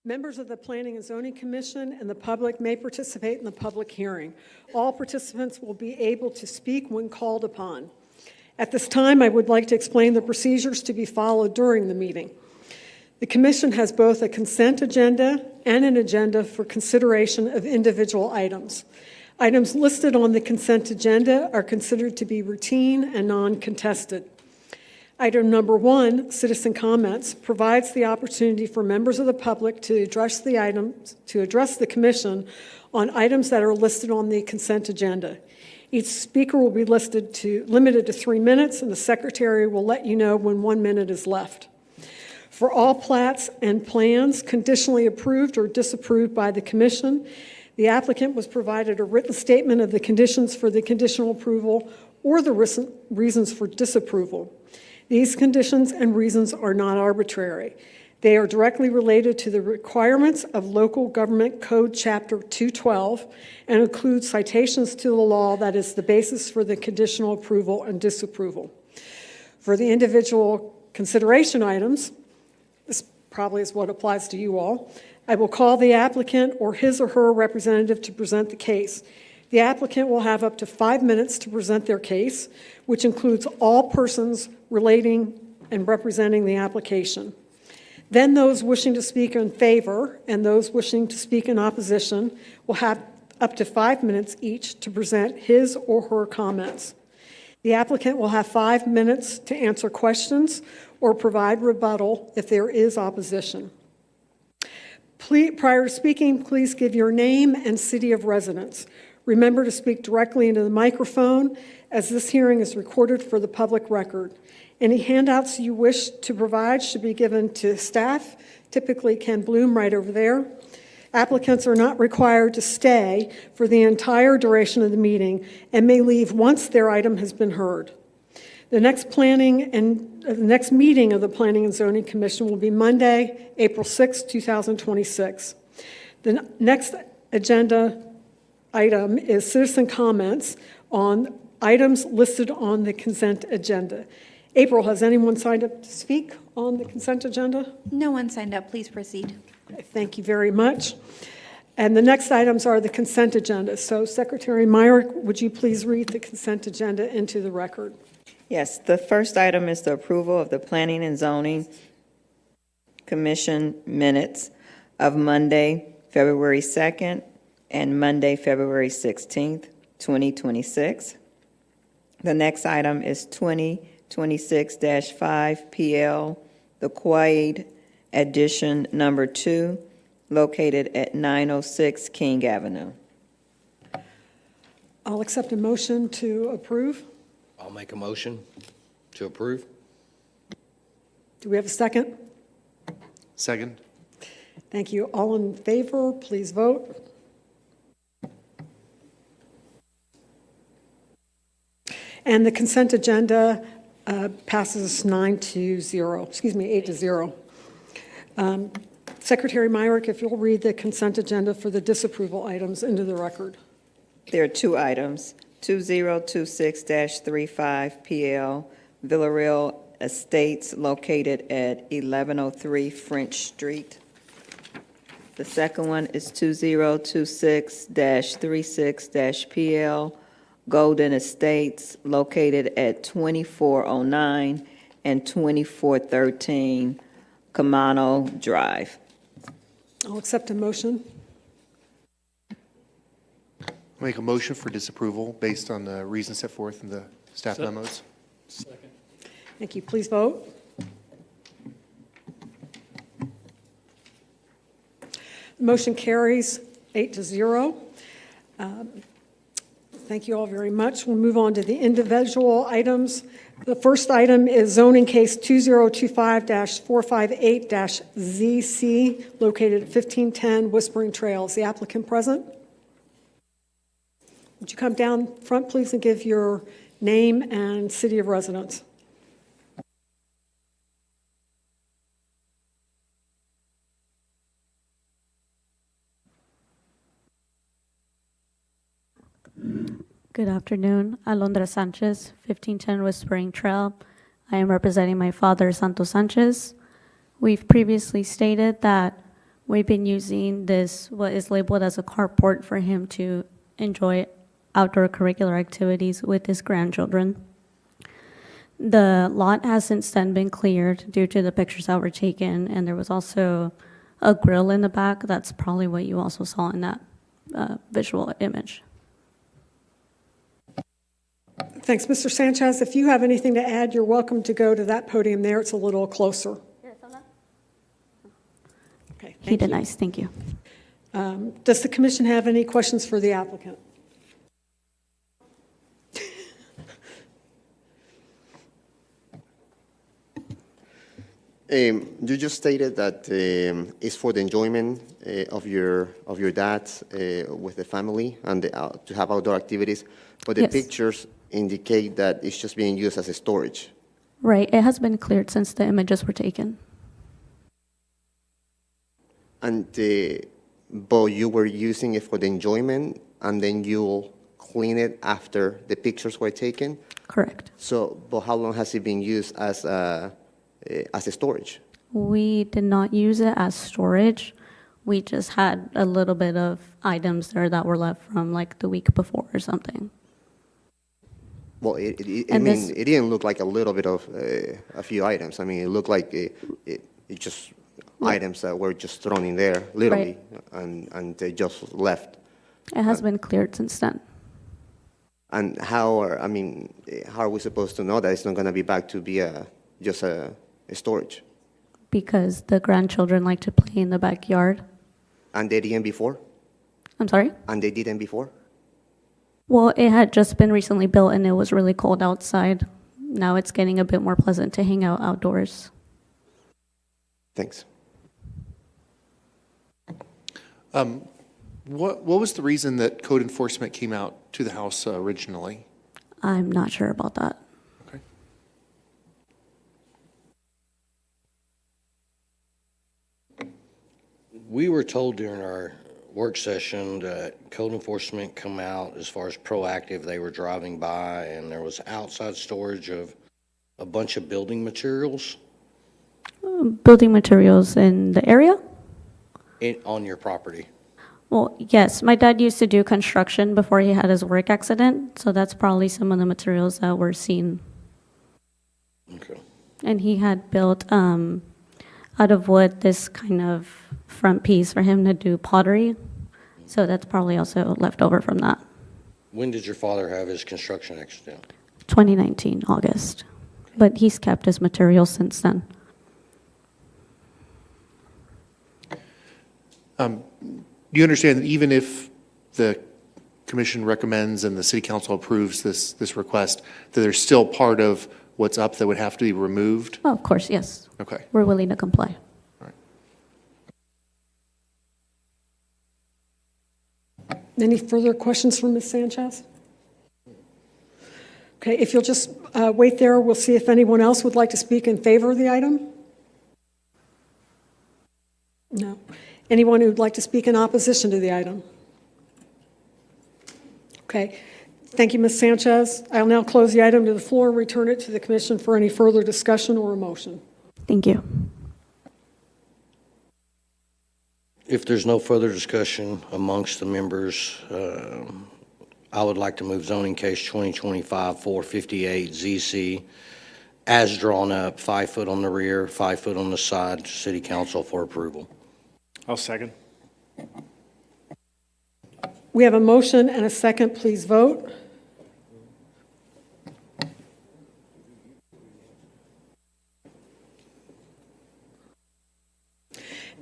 Members of the Planning and Zoning Commission and the public may participate in the public hearing. All participants will be able to speak when called upon. At this time, I would like to explain the procedures to be followed during the meeting. The Commission has both a consent agenda and an agenda for consideration of individual items. Items listed on the consent agenda are considered to be routine and non-contested. Item number 1, citizen comments, provides the opportunity for members of the public to address the Commission on items that are listed on the consent agenda. Each speaker will be limited to 3 minutes, and the Secretary will let you know when 1 minute is left. For all plats and plans conditionally approved or disapproved by the Commission, the applicant was provided a written statement of the conditions for the conditional approval or the reasons for disapproval. These conditions and reasons are not arbitrary. They are directly related to the requirements of Local Government Code Chapter 212 and include citations to the law that is the basis for the conditional approval and disapproval. For the individual consideration items, this probably is what applies to you all, I will call the applicant or his or her representative to present the case. The applicant will have up to 5 minutes to present their case, which includes all persons relating and representing the application. Then those wishing to speak in favor and those wishing to speak in opposition will have up to 5 minutes each to present his or her comments. The applicant will have 5 minutes to answer questions or provide rebuttal if there is opposition. Prior to speaking, please give your name and city of residence. Remember to speak directly into the microphone, as this hearing is recorded for the public record. Any handouts you wish to provide should be given to staff, typically Ken Bloom right over there. Applicants are not required to stay for the entire duration of the meeting and may leave once their item has been heard. The next meeting of the Planning and Zoning Commission will be Monday, April 6, 2026. The next agenda item is citizen comments on items listed on the consent agenda. April, has anyone signed up to speak on the consent agenda? No one signed up. Please proceed. Okay, thank you very much. And the next items are the consent agenda. So Secretary Myrick, would you please read the consent agenda into the record? Yes, the first item is the approval of the Planning and Zoning Commission minutes of Monday, February 2nd, and Monday, February 16th, 2026. The next item is 2026-5 PL, the Quaid Addition Number 2, located at 906 King Avenue. I'll accept a motion to approve. I'll make a motion to approve. Do we have a second? Second. Thank you. All in favor, please vote. And the consent agenda passes 8-0. Secretary Myrick, if you'll read the consent agenda for the disapproval items into the record. There are 2 items, 2026-35 PL, Villarreal Estates, located at 1103 French Street. The second one is 2026-36 PL, Golden Estates, located at 2409 and 2413 Camano Drive. I'll accept a motion. Make a motion for disapproval based on the reasons set forth in the staff memos. Second. Thank you. Please vote. The motion carries 8-0. Thank you all very much. We'll move on to the individual items. The first item is zoning case 2025-458-ZC, located at 1510 Whispering Trail. Is the applicant present? Would you come down front, please, and give your name and city of residence? Good afternoon. Alondra Sanchez, 1510 Whispering Trail. I am representing my father, Santos Sanchez. We've previously stated that We've been using this, what is labeled as a carport, for him to enjoy outdoor curricular activities with his grandchildren. The lot has since then been cleared due to the pictures that were taken, and there was also a grill in the back. That's probably what you also saw in that visual image. Thanks, Mr. Sanchez. If you have anything to add, you're welcome to go to that podium there. It's a little closer. Okay, He thank you. denies, thank you. Does the commission have any questions for the applicant? You just stated that it's for the enjoyment of your dad with the family and to have outdoor activities, but the Yes. pictures indicate that it's just being used as a storage. Right, it has been cleared since the images were taken. And but you were using it for the enjoyment, and then you'll clean it after the pictures were taken. Correct. So, but how long has it been used as a storage? We did not use it as storage. We just had a little bit of items there that were left from like the week before or something. Well, I And mean, this- it didn't look like a little bit of a few items. I mean, it looked like it just items that were just thrown in there, literally, and they just left. It has been cleared since then. And how are we supposed to know that it's not going to be back to be just a storage? Because the grandchildren like to play in the backyard. And they didn't before? I'm sorry? And they didn't before? Well, it had just been recently built and it was really cold outside. Now it's getting a bit more pleasant to hang out outdoors. Thanks. What was the reason that code enforcement came out to the house originally? I'm not sure about that. Okay. We were told during our work session that code enforcement come out as far as proactive. They were driving by and there was outside storage of a bunch of building materials Building materials in the area? on your property. Well, yes, my dad used to do construction before he had his work accident, so that's probably some of the materials that were seen. Okay. And he had built out of wood this kind of front piece for him to do pottery, so that's probably also left over from that. When did your father have his construction accident? 2019, August. But he's kept his materials since then. Do you understand that even if the commission recommends and the city council approves this request, that there's still part of what's up that would have to be removed? Oh, of course, yes. Okay. We're willing to comply. Any further questions for Ms. Sanchez? Okay, if you'll just wait there, we'll see if anyone else would like to speak in favor of the item. No. Anyone who'd like to speak in opposition to the item? Okay. Thank you, Ms. Sanchez. I'll now close the item to the floor and return it to the commission for any further discussion or a motion. Thank you. If there's no further discussion amongst the members, I would like to move zoning case 2025-458 ZC as drawn up, 5 foot on the rear, 5 foot on the side, to city council for approval. I'll second. We have a motion and a second. Please vote.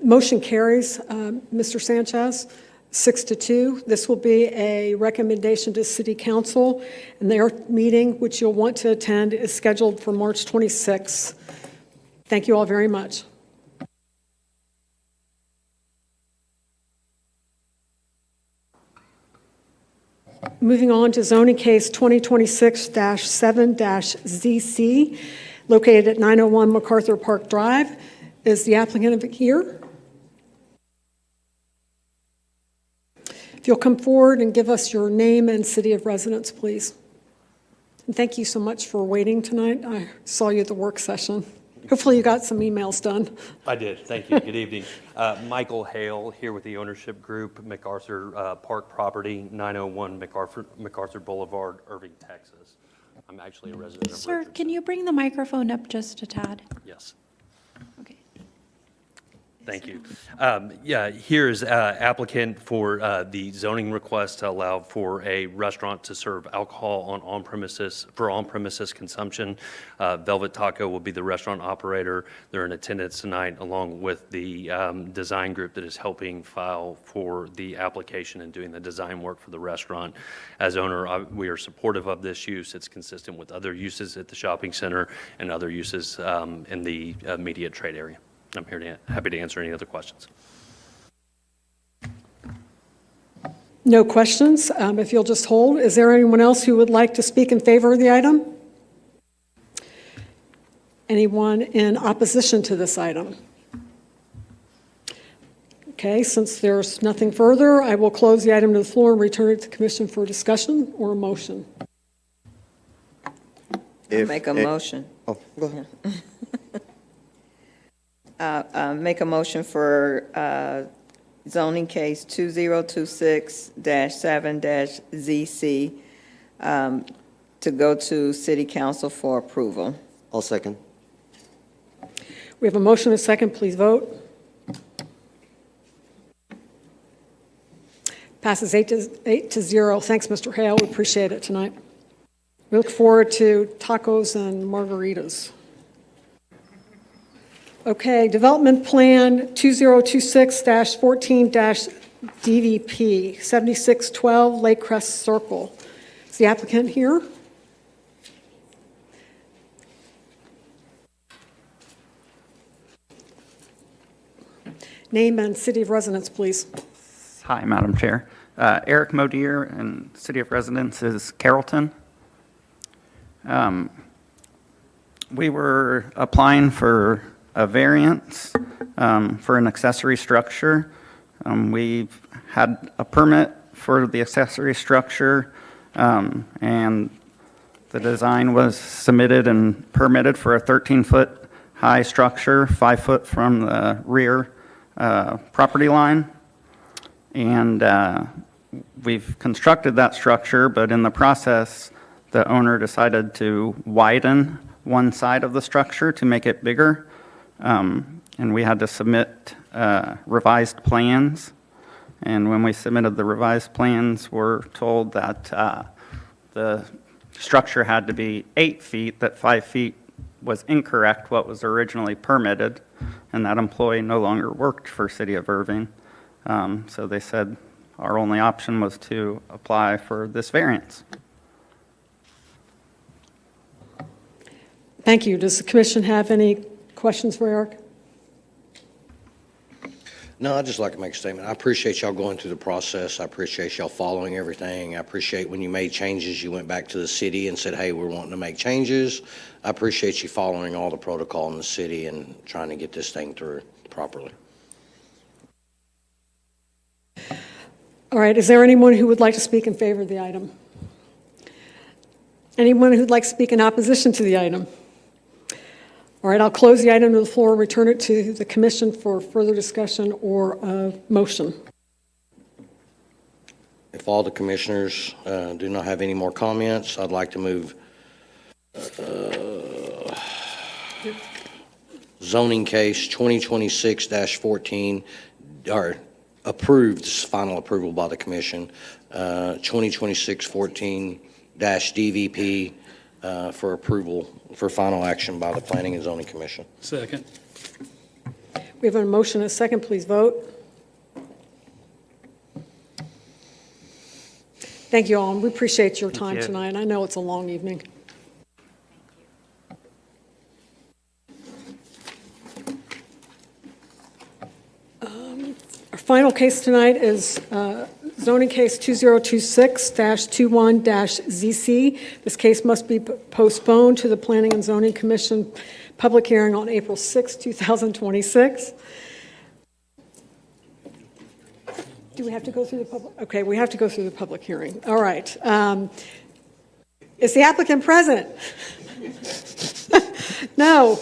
Motion carries. Mr. Sanchez, 6-2. This will be a recommendation to City Council, and their meeting, which you'll want to attend, is scheduled for March 26th. Thank you all very much. Moving on to zoning case 2026-7-ZC, located at 901 MacArthur Park Drive. Is the applicant here? If you'll come forward and give us your name and city of residence, please. And thank you so much for waiting tonight. I saw you at the work session. Hopefully you got some emails done. I did, thank you. Good evening. Michael Hale here with the ownership group, MacArthur Park Property, 901 MacArthur Boulevard, Irving, Texas. I'm actually a resident of Sir, Richardson. can you bring the microphone up just a tad? Yes. Okay. Thank you. Yeah, here is applicant for the zoning request to allow for a restaurant to serve alcohol for on-premises consumption. Velvet Taco will be the restaurant operator. They're in attendance tonight, along with the design group that is helping file for the application and doing the design work for the restaurant. As owner, we are supportive of this use. It's consistent with other uses at the shopping center and other uses in the immediate trade area. I'm here happy to answer any other questions. No questions. If you'll just hold. Is there anyone else who would like to speak in favor of the item? Anyone in opposition to this item? Okay, since there's nothing further, I will close the item to the floor and return it to the commission for discussion or a motion. Make a motion. Oh, go ahead. Make a motion for zoning case 2026-7-ZC to go to city council for approval. I'll second. We have a motion and a second. Please vote. Passes 8-0. Thanks, Mr. Hale. We appreciate it tonight. We look forward to tacos and margaritas. Okay, Development Plan 2026-14-DVP, 7612 Lake Crest Circle. Is the applicant here? Name and city of residence, please. Hi, Madam Chair. Eric Modier, and city of residence is Carrollton. We were applying for a variance for an accessory structure. We've had a permit for the accessory structure, and the design was submitted and permitted for a 13-foot high structure, 5 foot from the rear property line. And we've constructed that structure, but in the process, the owner decided to widen one side of the structure to make it bigger. And we had to submit revised plans. And when we submitted the revised plans, we're told that the structure had to be 8 feet, that 5 feet was incorrect, what was originally permitted, and that employee no longer worked for City of Irving. So they said our only option was to apply for this variance. Thank you. Does the commission have any questions for Eric? No, I'd just like to make a statement. I appreciate y'all going through the process. I appreciate y'all following everything. I appreciate when you made changes, you went back to the city and said, hey, we're wanting to make changes. I appreciate you following all the protocol in the city and trying to get this thing through properly. All right, is there anyone who would like to speak in favor of the item? Anyone who'd like to speak in opposition to the item? All right, I'll close the item to the floor and return it to the commission for further discussion or a motion. If all the commissioners do not have any more comments, I'd like to move zoning case 2026-14, or approved, final approval by the commission, 2026-14-DVP for approval for final action by the Planning and Zoning Commission. Second. We have a motion and a second. Please vote. Thank you all, and we appreciate your time you. tonight. I know it's a long evening. Our final case tonight is zoning case 2026-21-ZC. This case must be postponed to the Planning and Zoning Commission public hearing on April 6, 2026. Do we have to go through the public? Okay, we have to go through the public hearing. All right. Is the applicant present? No.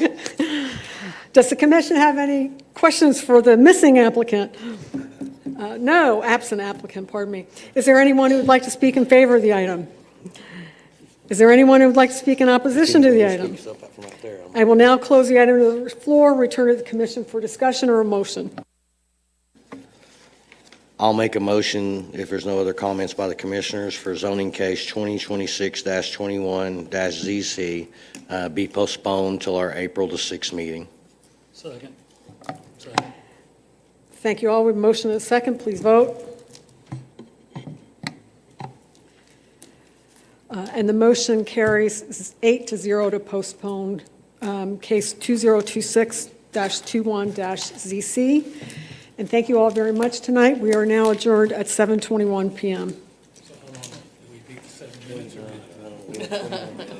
Does the commission have any questions for the missing applicant? No, absent applicant, pardon me. Is there anyone who would like to speak in favor of the item? Is there anyone who would like to speak in opposition to the item? I will now close the item to the floor, return to the commission for discussion or a motion. I'll make a motion, if there's no other comments by the commissioners, for zoning case 2026-21-ZC be postponed till our April the 6th meeting. Second. Thank you all. We have a motion and a second. Please vote. And the motion carries 8-0 to postpone case 2026-21-ZC. And thank you all very much tonight. We are now adjourned at 7:21 p.m. So how long? Did we beat the 7 minutes or?